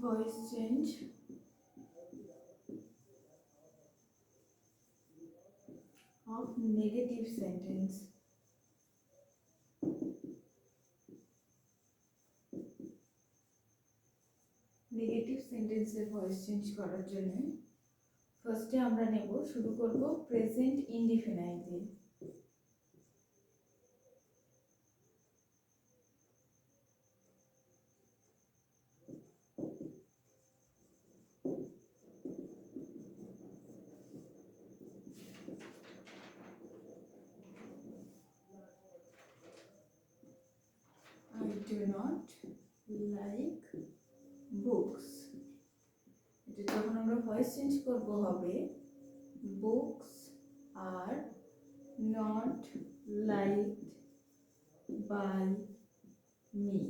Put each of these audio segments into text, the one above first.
voice change of negative sentence. Negative সেন্টেন্সের voice change করার জন্য ফার্স্টে আমরা নেব, শুরু করব প্রেজেন্ট ইনডিফিনাইট দিয়ে। I do not like books. এটা যখন আমরা ভয়েস চেঞ্জ করব হবে books are not liked by me.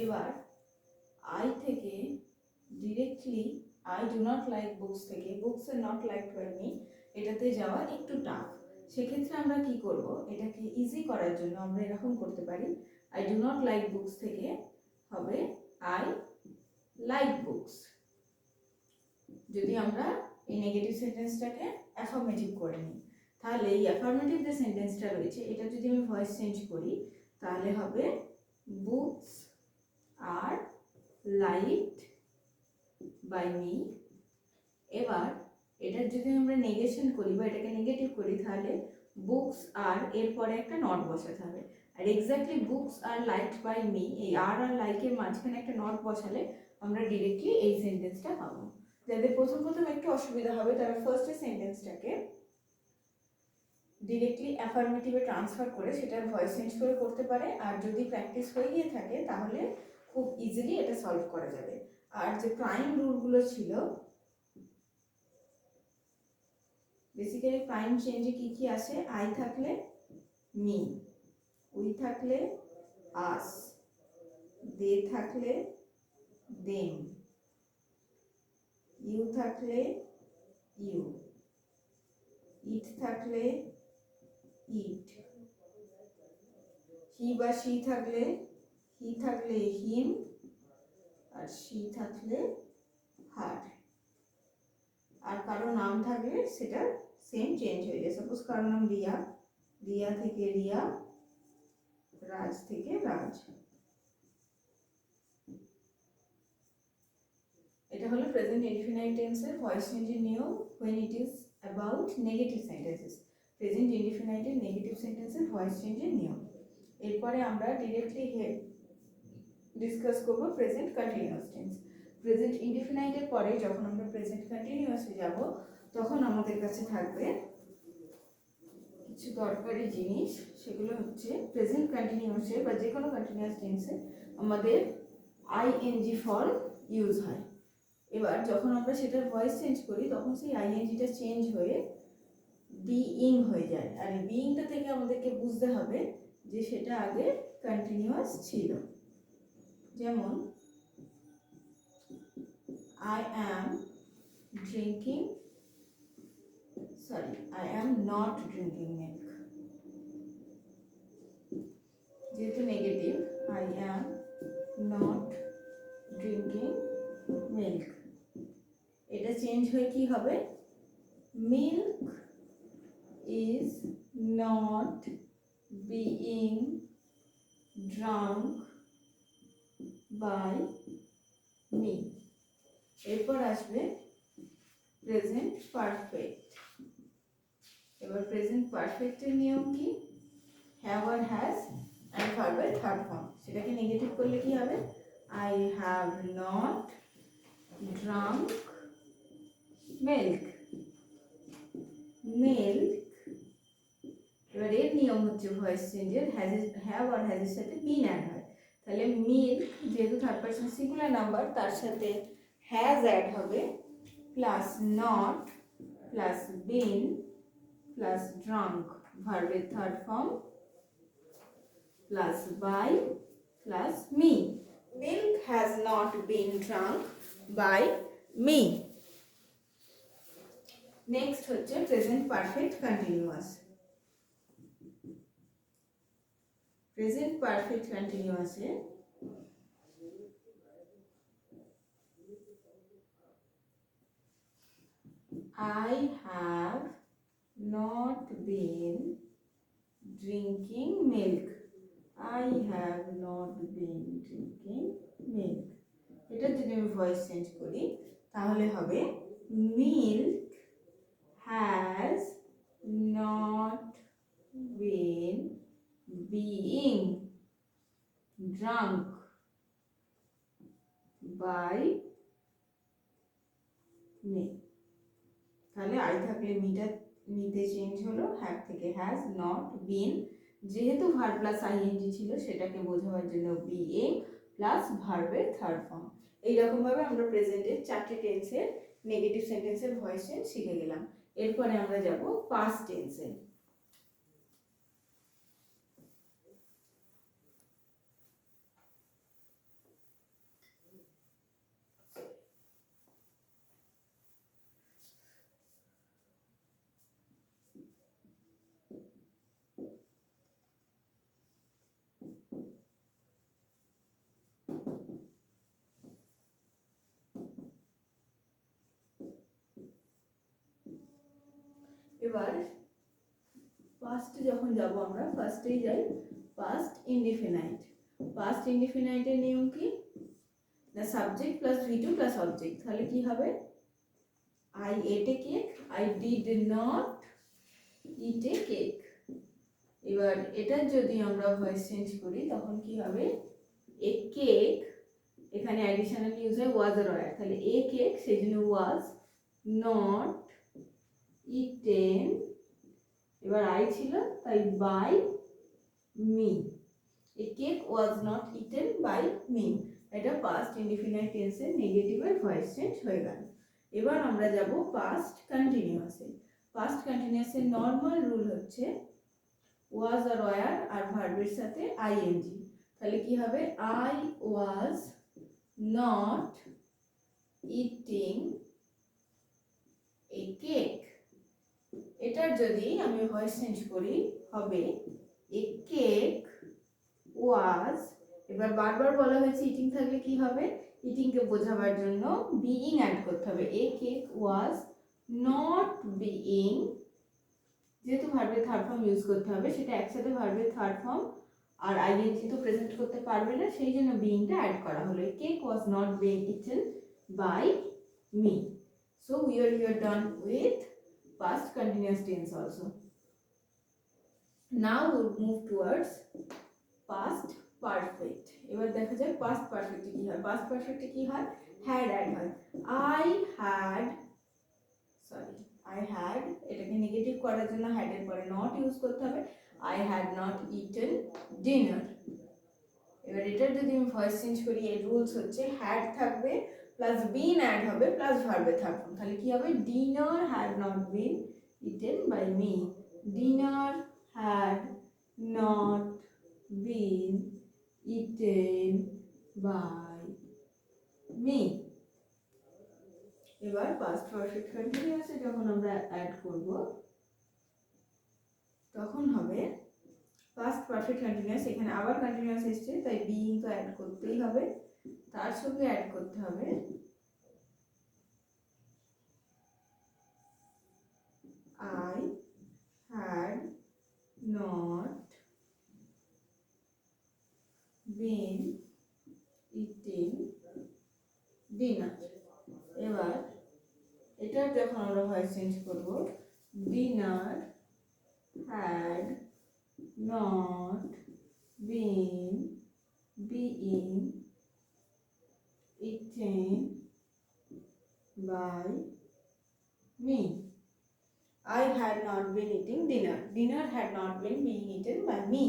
এবার I থেকে directly I do not like books থেকে books are not liked by me এটাতে যাওয়া একটু টাফ। সেক্ষেত্রে আমরা কি করব, এটাকে ইজি করার জন্য আমরা এরকম করতে পারি, I do not like books থেকে হবে I like books। যদি আমরা এই নেগেটিভ সেন্টেন্সটাকে অ্যাফার্মেটিভ করে নিই, তাহলে এই অ্যাফার্মেটিভ যে সেন্টেন্সটা রয়েছে এটা যদি আমি ভয়েস চেঞ্জ করি তাহলে হবে books are liked by me. এবার এটার যদি আমরা নেগেশন করি বা এটাকে নেগেটিভ করি তাহলে বুকস আর এরপরে একটা নট বসাতে হবে। আর exactly books are liked by me, এই আর লাইকের মাঝখানে একটা নট বসালে আমরা ডিরেক্টলি এই সেন্টেন্সটা পাবো। যাদের প্রথম একটু অসুবিধা হবে তারা ফার্স্টের সেন্টেন্সটাকে ডিরেক্টলি অ্যাফার্মেটিভে ট্রান্সফার করে সেটার ভয়েস চেঞ্জ করে করতে পারে। আর যদি প্র্যাকটিস হয়ে গিয়ে থাকে তাহলে খুব ইজিলি এটা সলভ করা যাবে। আর যে প্রাইম রুলগুলো ছিল, বেসিক্যালি প্রাইম চেঞ্জে কি কি আসে, আই থাকলে মি, উই থাকলে আস, দে থাকলে দেম, ইউ থাকলে ইউ, ইট থাকলে ইট, হি বা শি থাকলে হি থাকলে হিম, আর শি থাকলে হার। আর কারো নাম থাকলে সেটা সেম চেঞ্জ হয়ে যায়। সাপোজ কারো নাম রিয়া, রিয়া থেকে রিয়া, রাজ থেকে রাজ। এটা হলো প্রেজেন্ট ইনডিফিনাইট টেন্সের ভয়েস চেঞ্জের নিয়ম when it is about negative sentences। Present ইনডিফিনাইটের নেগেটিভ সেন্টেন্সের ভয়েস চেঞ্জের নিয়ম। এরপরে আমরা ডিরেক্টলি ডিসকাস করব প্রেজেন্ট কন্টিনিউয়াস টেন্স। প্রেজেন্ট ইনডিফিনাইটের পরে যখন আমরা প্রেজেন্ট কন্টিনিউয়াসে যাব তখন আমাদের কাছে থাকবে কিছু দরকারি জিনিস। সেগুলো হচ্ছে প্রেজেন্ট কন্টিনিউয়াসে বা যে কোনো কন্টিনিউয়াস টেন্সে আমাদের আইএনজি ফর্ম ইউজ হয়। এবার যখন আমরা সেটার ভয়েস চেঞ্জ করি তখন সেই আইএনজিটা চেঞ্জ হয়ে বিইং হয়ে যায়। আর এই বিইংটা থেকে আমাদেরকে বুঝতে হবে যে সেটা আগে কন্টিনিউয়াস ছিল। যেমন I am not drinking milk, যেহেতু negative I am not drinking milk, এটা চেঞ্জ হয়ে কি হবে, milk is not being drunk by me। এরপর আসবে প্রেজেন্ট পারফেক্ট। এবার প্রেজেন্ট পারফেক্টের নিয়ম কি, হ্যাভ আর হ্যাজ অ্যান্ড ভার্বের থার্ড ফর্ম। সেটাকে নেগেটিভ করলে কি হবে, I have not drunk milk, milk। এবার এর নিয়ম হচ্ছে ভয়েস চেঞ্জের হ্যাভ আর হ্যাজের সাথে বিন অ্যাড হয়। তাহলে মিল্ক যেহেতু থার্ড পারসন সিঙ্গুলার নাম্বার তার সাথে হ্যাজ অ্যাড হবে, plus not plus been plus drunk ভার্বের third form, plus by plus me. Milk has not been drunk by me. Next হচ্ছে present perfect continuous. Present perfect কন্টিনিউয়াসে I have not been drinking milk. I have not been drinking milk. এটা যদি আমি voice change করি তাহলে হবে milk has not been being drunk by me. তাহলে I থাকলে মিতে চেঞ্জ হলো, হ্যাভ থেকে হ্যাজ, নট বিন যেহেতু ভার্ব প্লাস আইএনজি ছিল সেটাকে বোঝাবার জন্য বিইং প্লাস ভার্বের থার্ড ফর্ম। এইরকমভাবে আমরা প্রেজেন্টের 4টে টেন্সের নেগেটিভ সেন্টেন্সের ভয়েস চেঞ্জ শিখে গেলাম। এরপরে আমরা যাব পাস্ট টেন্সে। এবার পাস্টে যখন যাব আমরা ফার্স্টেই যাই পাস্ট ইনডিফিনাইট। পাস্ট ইনডিফিনাইটের নিয়ম কি, the subject plus V two plus object. তাহলে কি হবে, I ate a cake, I did not eat a cake. এবার এটার যদি আমরা ভয়েস চেঞ্জ করি তখন কি হবে, এ কেক, এখানে অ্যাডিশনাল ইউজ হয় ওয়াজ আর ওয়ার, তাহলে এ কেক সেই জন্য ওয়াজ নট ইটেন, এবার আই ছিল তাই by me, a cake was not eaten by me. এটা পাস্ট ইনডিফিনাইট টেন্সের নেগেটিভের ভয়েস চেঞ্জ হয়ে গেল। এবার আমরা যাব পাস্ট কন্টিনিউয়াসে। পাস্ট কন্টিনিউয়াসের নর্মাল রুল হচ্ছে ওয়াজ আর ওয়ার আর ভার্বের সাথে আইএনজি। তাহলে কি হবে, I was not eating a cake. এটার যদি আমি ভয়েস চেঞ্জ করি হবে এ কেক ওয়াজ, এবার বারবার বলা হয়েছে ইটিং থাকলে কি হবে, ইটিংকে বোঝাবার জন্য বিইং অ্যাড করতে হবে। A cake was not being, যেহেতু ভার্বের থার্ড ফর্ম ইউজ করতে হবে, সেটা একসাথে ভার্বের থার্ড ফর্ম আর আইএনজি তো প্রেজেন্ট করতে পারবে না, সেই জন্য বিইংটা অ্যাড করা হলো। A cake was not being eaten by me. So we are done with past continuous tense also. Now we'll move towards past perfect. এবার দেখা যাক past perfect কি হয়। past perfect কি হয়, had অ্যাড হয়। I had, এটাকে negative করার জন্য had এর পরে নট ইউজ করতে হবে। I had not eaten dinner। এবার এটার যদি আমি ভয়েস চেঞ্জ করি, এর রুলস হচ্ছে had থাকবে প্লাস বিন অ্যাড হবে প্লাস ভার্বের থার্ড ফর্ম। তাহলে কি হবে, dinner had not been eaten by me, dinner had not been eaten by me. এবার পাস্ট পারফেক্ট কন্টিনিউয়াসে যখন আমরা অ্যাড করব তখন হবে পাস্ট পারফেক্ট কন্টিনিউয়াস, এখানে আবার কন্টিনিউয়াস এসছে তাই বিইং তো অ্যাড করতেই হবে, তার সঙ্গে অ্যাড করতে হবে I had not been eating dinner। এবার এটা যখন আমরা ভয়েস চেঞ্জ করব, dinner had not been being eaten by me. I had not been eating dinner. Dinner had not been being eaten by me.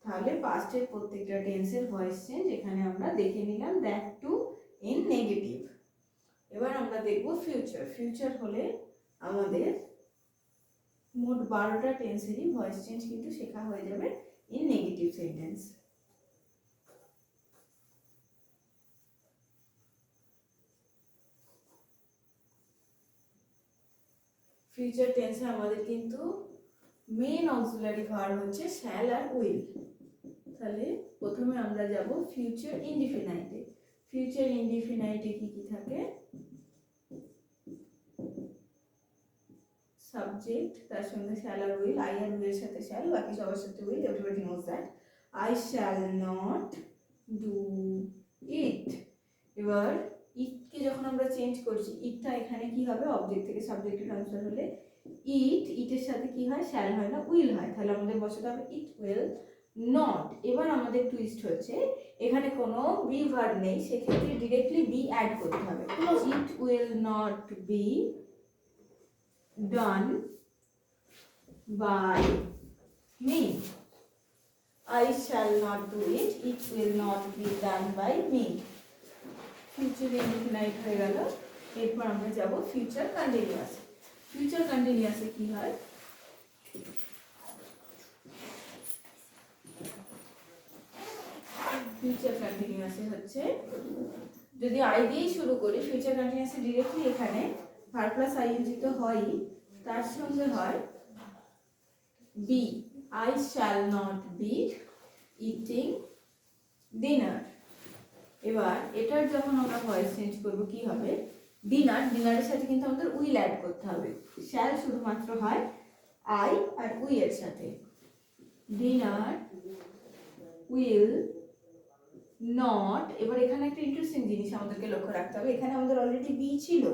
তাহলে পাস্টের প্রত্যেকটা টেন্সের ভয়েস চেঞ্জ এখানে আমরা দেখে নিলাম, দ্যাট টু ইন নেগেটিভ। এবার আমরা দেখব ফিউচার। ফিউচার হলে আমাদের মোট 12টা টেন্সেরই ভয়েস চেঞ্জ কিন্তু শেখা হয়ে যাবে ইন নেগেটিভ সেন্টেন্স। ফিউচার টেন্সে আমাদের কিন্তু মেন অক্সিলারি ভার্ব হচ্ছে শ্যাল আর উইল। তাহলে প্রথমে আমরা যাব ফিউচার ইনডিফিনাইটে। ফিউচার ইনডিফিনাইটে কি কি থাকে, সাবজেক্ট, তার সঙ্গে শ্যাল আর উইল, আই আর উইলের সাথে শ্যাল, বাকি সবার সাথে will, everybody knows that. I shall not do it. এবার ইটকে যখন আমরা চেঞ্জ করছি, ইটটা এখানে কি হবে, অবজেক্ট থেকে সাবজেক্টে ট্রান্সফার হলে ইটের সাথে কি হয়, শ্যাল হয় না, উইল হয়। তাহলে আমাদের বসাতে হবে ইট উইল নট। এবার আমাদের টুইস্ট হচ্ছে, এখানে কোনো বি ভার্ব নেই, সেক্ষেত্রে ডিরেক্টলি বি অ্যাড করতে হবে। It will not be done by me. I shall not do it. It will not be done by me. Future indefinite হয়ে গেল। এরপর আমরা যাব ফিউচার কন্টিনিউয়াস। ফিউচার কন্টিনিউয়াসে কি হয়, ফিউচার কন্টিনিউয়াসে হচ্ছে, যদি আই দিয়েই শুরু করি, ফিউচার কন্টিনিউয়াসে ডিরেক্টলি এখানে ভার্ব প্লাস আইএনজি তো হয়ই, তার সঙ্গে হয় be. I shall not be eating dinner. এবার এটার যখন আমরা ভয়েস চেঞ্জ করব কি হবে, ডিনার, ডিনারের সাথে কিন্তু আমাদের উইল অ্যাড করতে হবে। শ্যাল শুধুমাত্র হয় আই আর উই এর সাথে। Dinner will not. এবার এখানে একটা ইন্টারেস্টিং জিনিস আমাদেরকে লক্ষ্য রাখতে হবে, এখানে আমাদের অলরেডি বি ছিল,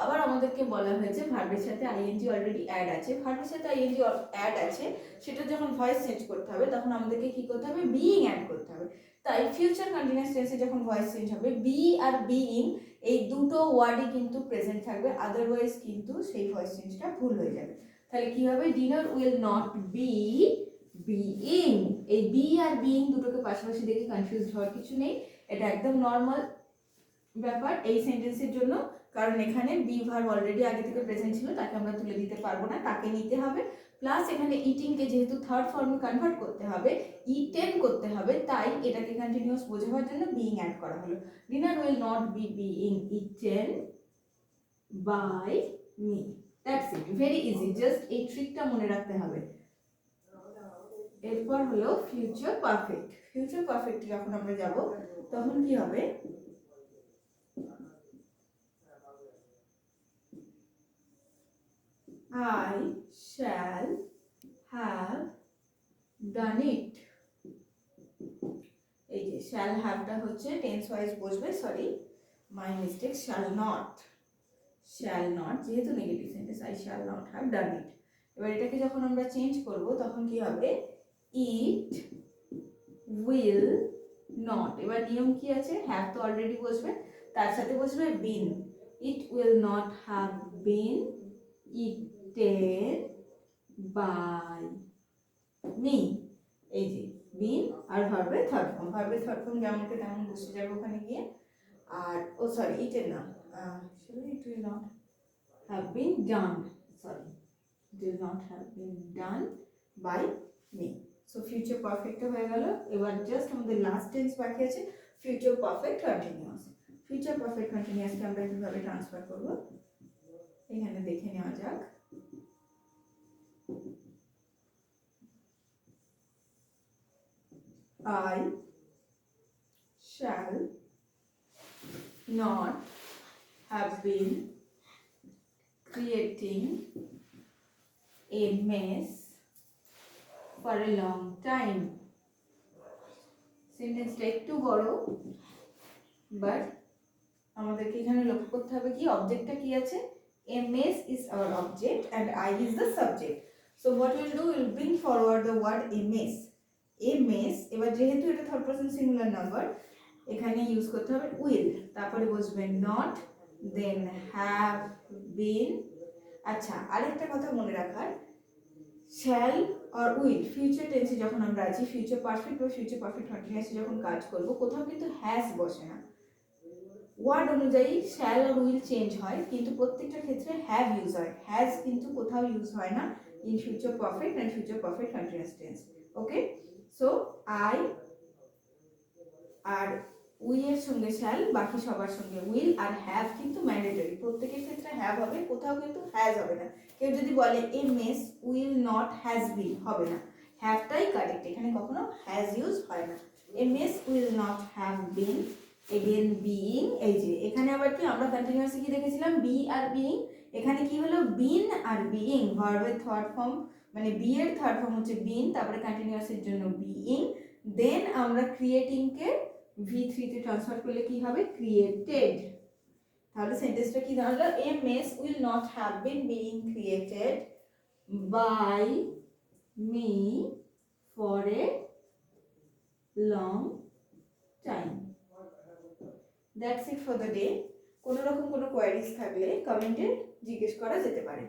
আবার আমাদেরকে বলা হয়েছে ভার্বের সাথে আইএনজি অলরেডি অ্যাড আছে। ভার্বের সাথে আইএনজি অ্যাড আছে, সেটা যখন ভয়েস চেঞ্জ করতে হবে তখন আমাদেরকে কি করতে হবে, বিইং অ্যাড করতে হবে। তাই ফিউচার কন্টিনিউয়াস টেন্সে যখন ভয়েস চেঞ্জ হবে, বি আর বিইং এই দুটো ওয়ার্ডই কিন্তু প্রেজেন্ট থাকবে, আদারওয়াইজ কিন্তু সেই ভয়েস চেঞ্জটা ভুল হয়ে যাবে। তাহলে কি হবে, dinner will not be being. এই বি আর বিইং দুটোকে পাশাপাশি দেখে কনফিউজ হওয়ার কিছু নেই, এটা একদম নর্মাল ব্যাপার এই সেন্টেন্সের জন্য, কারণ এখানে বি ভার্ব অলরেডি আগে থেকে প্রেজেন্ট ছিল, তাকে আমরা তুলে দিতে পারবো না, তাকে নিতে হবে। প্লাস এখানে ইটিংকে যেহেতু থার্ড ফর্মে কনভার্ট করতে হবে, ইটেন করতে হবে, তাই এটাকে কন্টিনিউয়াস বোঝাবার জন্য বিইং অ্যাড করা হলো। Dinner will not be being eaten by me. That's it, very easy, just এই ট্রিকটা মনে রাখতে হবে। এরপর হলো ফিউচার পারফেক্ট। ফিউচার পারফেক্ট যখন আমরা যাব তখন কি হবে, I shall have done it. এই যে shall have টা হচ্ছে টেন্স ওয়াইজ বসবে, sorry my mistake, shall not যেহেতু negative sentence, I shall not have done it। এবার এটাকে যখন আমরা চেঞ্জ করব তখন কি হবে, it will not। এবার নিয়ম কি আছে, have তো অলরেডি বসবে, তার সাথে বসবে been। it will not have been eaten by me। এই যে been আর ভার্বের থার্ড ফর্ম, ভার্বের থার্ড ফর্ম যেমনকে তেমন বসে যাবে ওখানে গিয়ে। আর ও সরি, eaten না, it will not have been done, sorry, it will not have been done by me। So future perfect হয়ে গেল। এবার জাস্ট আমাদের লাস্ট টেন্স বাকি আছে, future perfect continuous. Future perfect কন্টিনিউয়াসকে আমরা কিভাবে ট্রান্সফার করব, এখানে দেখে নেওয়া যাক। I shall not have been creating a mess for a long time। সেন্টেন্সটা একটু বড়, বাট আমাদেরকে এখানে লক্ষ্য করতে হবে কি, অবজেক্টটা কি আছে, a mess is our object and I is the subject. So what we'll do, we'll bring forward the word a mess। a mess, এবার যেহেতু এটা থার্ড পারসন সিঙ্গুলার নাম্বার, এখানে ইউজ করতে হবে উইল, তারপরে বসবে নট, দেন হ্যাভ বিন। আচ্ছা, আরেকটা কথা মনে রাখার, শ্যাল আর উইল ফিউচার টেন্সে যখন আমরা আছি, ফিউচার পারফেক্ট বা ফিউচার পারফেক্ট কন্টিনিউয়াসে যখন কাজ করব, কোথাও কিন্তু হ্যাজ বসে না। ওয়ার্ড অনুযায়ী শ্যাল আর উইল চেঞ্জ হয়, কিন্তু প্রত্যেকটা ক্ষেত্রে হ্যাভ ইউজ হয়, হ্যাজ কিন্তু কোথাও ইউজ হয় না in future perfect and future perfect continuous tense. Okay, so I আর উই এর সঙ্গে শ্যাল, বাকি সবার সঙ্গে উইল আর হ্যাভ কিন্তু ম্যান্ডেটরি, প্রত্যেকের ক্ষেত্রে হ্যাভ হবে, কোথাও কিন্তু হ্যাজ হবে না। কেউ যদি বলে এ mess will not has been, হবে না, হ্যাভটাই কারেক্ট, এখানে কখনো হ্যাজ ইউজ হয় না। এ mess will not have bin again being, এই যে এখানে আবার কি আমরা কন্টিনিউয়াসলি কি দেখেছিলাম, বি আর বিইং, এখানে কি হলো বিন আর বিইং, ভার্বের থার্ড ফর্ম মানে বি এর থার্ড ফর্ম হচ্ছে বিন, তারপরে কন্টিনিউয়াসের জন্য বিইং, দেন আমরা ক্রিয়েটিং কে V3 তে ট্রান্সফার করলে কি হবে ক্রিয়েটেড। তাহলে সেন্টেন্সটা কি দাঁড়ালো, a mess will not have been being created by me for a long time. That's it for the day. কোনো রকম কোনো কোয়ারিজ থাকলে কমেন্টে জিজ্ঞেস করা যেতে পারে।